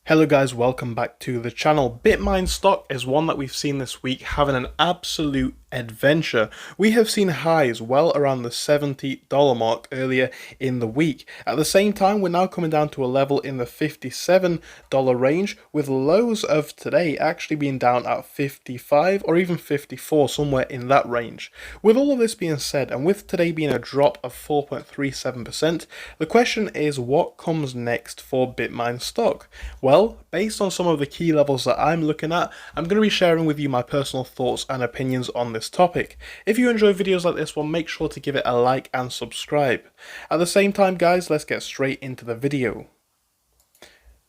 Hello guys, welcome back to the channel. BitMine stock is one that we've seen this week having an absolute adventure. We have seen highs well around the $70 mark earlier in the week. At the same time, we're now coming down to a level in the $57 range, with lows of today actually being down at 55 or even 54, somewhere in that range. With all of this being said, and with today being a drop of 4.37%, the question is what comes next for BitMine stock? Well, based on some of the key levels that I'm looking at, I'm going to be sharing with you my personal thoughts and opinions on this topic. If you enjoy videos like this one, make sure to give it a like and subscribe. At the same time, guys, let's get straight into the video.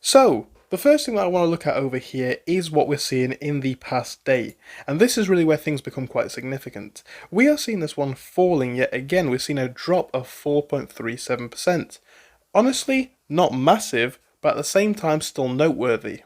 So, the first thing that I want to look at over here is what we're seeing in the past day, and this is really where things become quite significant. We are seeing this one falling yet again. We've seen a drop of 4.37%. Honestly, not massive, but at the same time still noteworthy.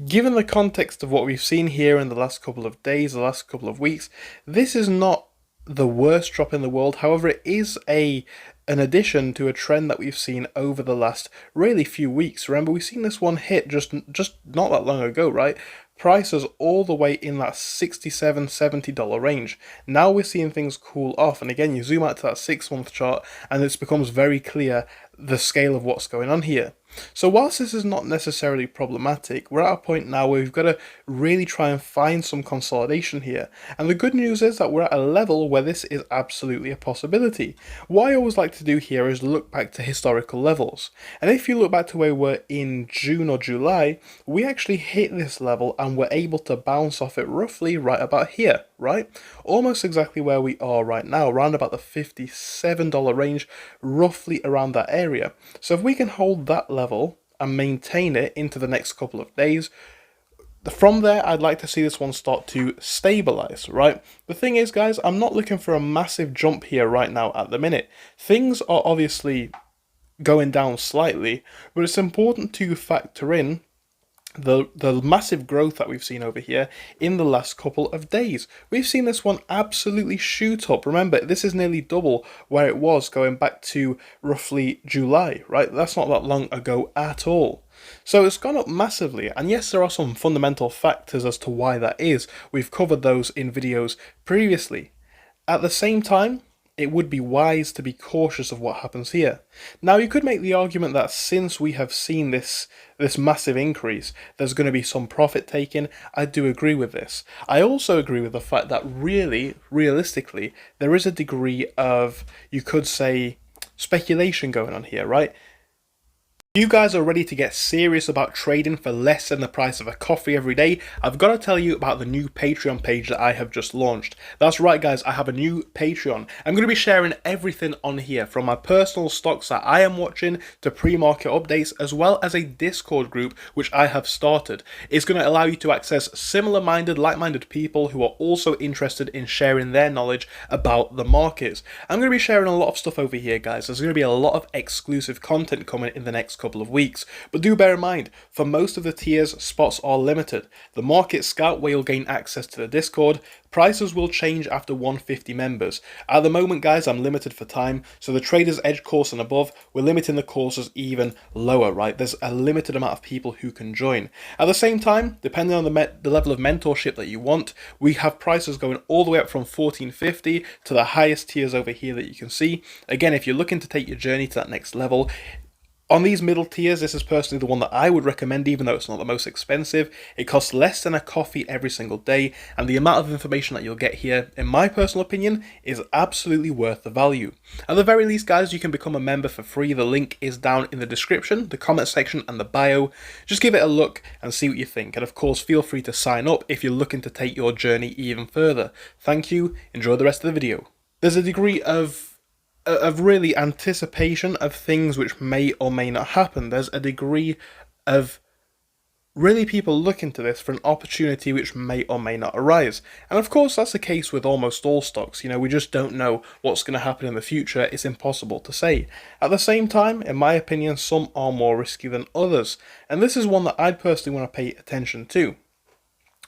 Given the context of what we've seen here in the last couple of days, the last couple of weeks, this is not the worst drop in the world. However, it is an addition to a trend that we've seen over the last really few weeks. Remember, we've seen this one hit just not that long ago, right? Prices all the way in that $67, $70 range. Now we're seeing things cool off, and again, you zoom out to that 6-month chart and it becomes very clear the scale of what's going on here. So whilst this is not necessarily problematic, we're at a point now where we've got to really try and find some consolidation here. And the good news is that we're at a level where this is absolutely a possibility. What I always like to do here is look back to historical levels. And if you look back to where we were in June or July, we actually hit this level and were able to bounce off it roughly right about here, right? Almost exactly where we are right now, around about the $57 range, roughly around that area. So if we can hold that level and maintain it into the next couple of days, from there I'd like to see this one start to stabilize, right? The thing is, guys, I'm not looking for a massive jump here right now at the minute. Things are obviously going down slightly, but it's important to factor in the massive growth that we've seen over here in the last couple of days. We've seen this one absolutely shoot up. Remember, this is nearly double where it was going back to roughly July, right? That's not that long ago at all. So it's gone up massively, and yes, there are some fundamental factors as to why that is. We've covered those in videos previously. At the same time, it would be wise to be cautious of what happens here. Now, you could make the argument that since we have seen this massive increase, there's going to be some profit taken. I do agree with this. I also agree with the fact that realistically, there is a degree of, you could say, speculation going on here, right? You guys are ready to get serious about trading for less than the price of a coffee every day? I've got to tell you about the new Patreon page that I have just launched. That's right, guys, I have a new Patreon. I'm going to be sharing everything on here, from my personal stocks that I am watching to pre-market updates, as well as a Discord group which I have started. It's going to allow you to access similar-minded, like-minded people who are also interested in sharing their knowledge about the markets. I'm going to be sharing a lot of stuff over here, guys. There's going to be a lot of exclusive content coming in the next couple of weeks, but do bear in mind, for most of the tiers, spots are limited. The Market Scout, where you'll gain access to the Discord, prices will change after 150 members. At the moment, guys, I'm limited for time, so the Trader's Edge course and above, we're limiting the courses even lower, right? There's a limited amount of people who can join. At the same time, depending on the level of mentorship that you want, we have prices going all the way up from $14.50 to the highest tiers over here that you can see. Again, if you're looking to take your journey to that next level, on these middle tiers, this is personally the one that I would recommend, even though it's not the most expensive. It costs less than a coffee every single day, and the amount of information that you'll get here, in my personal opinion, is absolutely worth the value. At the very least, guys, you can become a member for free. The link is down in the description, the comment section, and the bio. Just give it a look and see what you think. And of course, feel free to sign up if you're looking to take your journey even further. Thank you. Enjoy the rest of the video. There's a degree of really anticipation of things which may or may not happen. There's a degree of really people looking to this for an opportunity which may or may not arise. And of course, that's the case with almost all stocks. You know, we just don't know what's going to happen in the future. It's impossible to say. At the same time, in my opinion, some are more risky than others. And this is one that I personally want to pay attention to.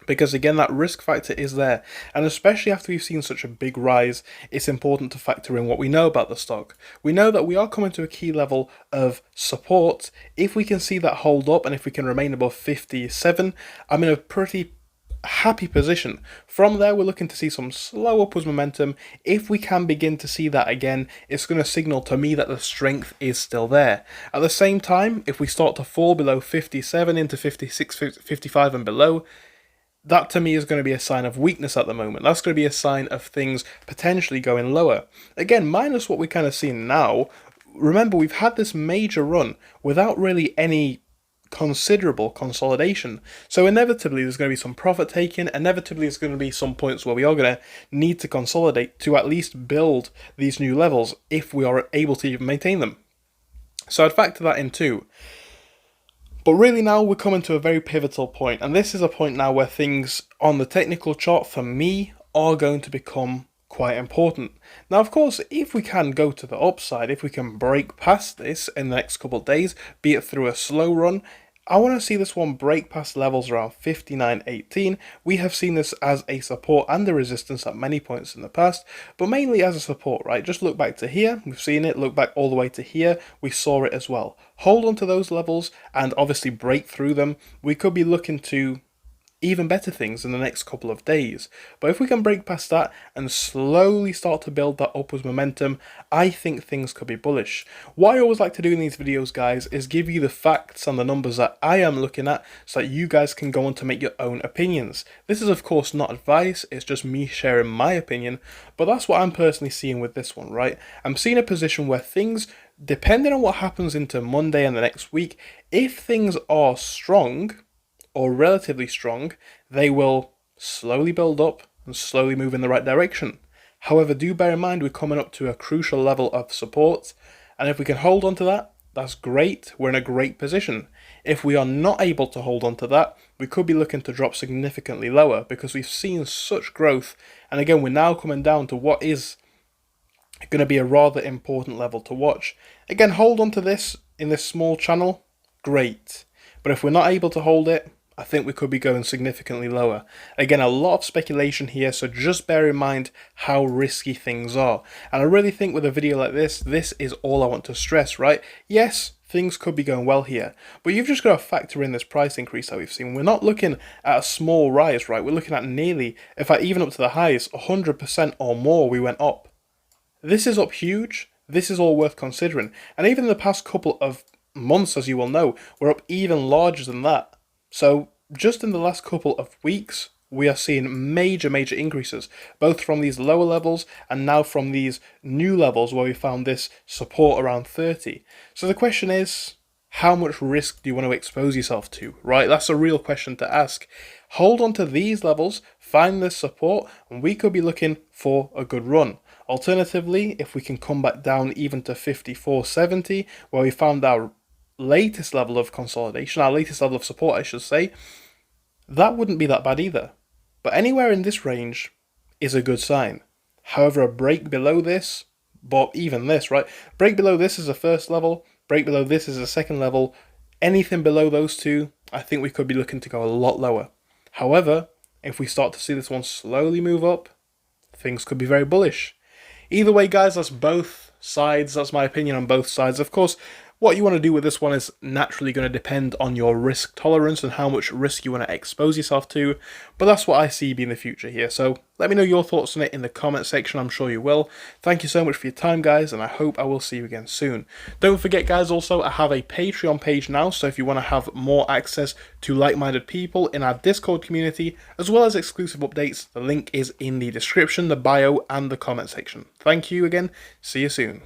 Because again, that risk factor is there, and especially after we've seen such a big rise, it's important to factor in what we know about the stock. We know that we are coming to a key level of support. If we can see that hold up, and if we can remain above 57, I'm in a pretty happy position. From there, we're looking to see some slow upwards momentum. If we can begin to see that again, it's going to signal to me that the strength is still there. At the same time, if we start to fall below 57 into 56, 55 and below, that to me is going to be a sign of weakness at the moment. That's going to be a sign of things potentially going lower. Again, minus what we're kind of seeing now. Remember, we've had this major run without really any considerable consolidation. So inevitably there's going to be some profit taking. Inevitably there's going to be some points where we are going to need to consolidate to at least build these new levels if we are able to even maintain them. So I'd factor that in too. But really now we're coming to a very pivotal point, and this is a point now where things on the technical chart for me are going to become quite important. Now of course, if we can go to the upside, if we can break past this in the next couple of days, be it through a slow run, I want to see this one break past levels around 59.18. We have seen this as a support and a resistance at many points in the past, but mainly as a support, right? Just look back to here, we've seen it, look back all the way to here, we saw it as well. Hold on to those levels and obviously break through them. We could be looking to even better things in the next couple of days. But if we can break past that and slowly start to build that upwards momentum, I think things could be bullish. What I always like to do in these videos, guys, is give you the facts and the numbers that I am looking at so that you guys can go on to make your own opinions. This is of course not advice, it's just me sharing my opinion, but that's what I'm personally seeing with this one, right? I'm seeing a position where things, depending on what happens into Monday and the next week, if things are strong, or relatively strong, they will slowly build up and slowly move in the right direction. However, do bear in mind we're coming up to a crucial level of support, and if we can hold on to that, that's great, we're in a great position. If we are not able to hold on to that, we could be looking to drop significantly lower because we've seen such growth, and again we're now coming down to what is going to be a rather important level to watch. Again, hold on to this in this small channel, great, but if we're not able to hold it, I think we could be going significantly lower. Again, a lot of speculation here, so just bear in mind how risky things are. And I really think with a video like this is all I want to stress, right? Yes, things could be going well here, but you've just got to factor in this price increase that we've seen. We're not looking at a small rise, right? We're looking at nearly, in fact, even up to the highs, 100% or more we went up. This is up huge. This is all worth considering. And even in the past couple of months, as you will know, we're up even larger than that. So just in the last couple of weeks, we are seeing major increases, both from these lower levels and now from these new levels where we found this support around 30. So the question is, how much risk do you want to expose yourself to, right? That's a real question to ask. Hold on to these levels, find this support, and we could be looking for a good run. Alternatively, if we can come back down even to 54.70, where we found our latest level of consolidation, our latest level of support I should say, that wouldn't be that bad either. But anywhere in this range is a good sign. However, a break below this, but even this, right? Break below this is a first level, break below this is a second level. Anything below those two, I think we could be looking to go a lot lower. However, if we start to see this one slowly move up, things could be very bullish. Either way, guys, that's both sides. That's my opinion on both sides. Of course, what you want to do with this one is naturally going to depend on your risk tolerance and how much risk you want to expose yourself to, but that's what I see being the future here. So let me know your thoughts on it in the comment section, I'm sure you will. Thank you so much for your time, guys, and I hope I will see you again soon. Don't forget, guys, also I have a Patreon page now, so if you want to have more access to like-minded people in our Discord community, as well as exclusive updates, the link is in the description, the bio, and the comment section. Thank you again, see you soon.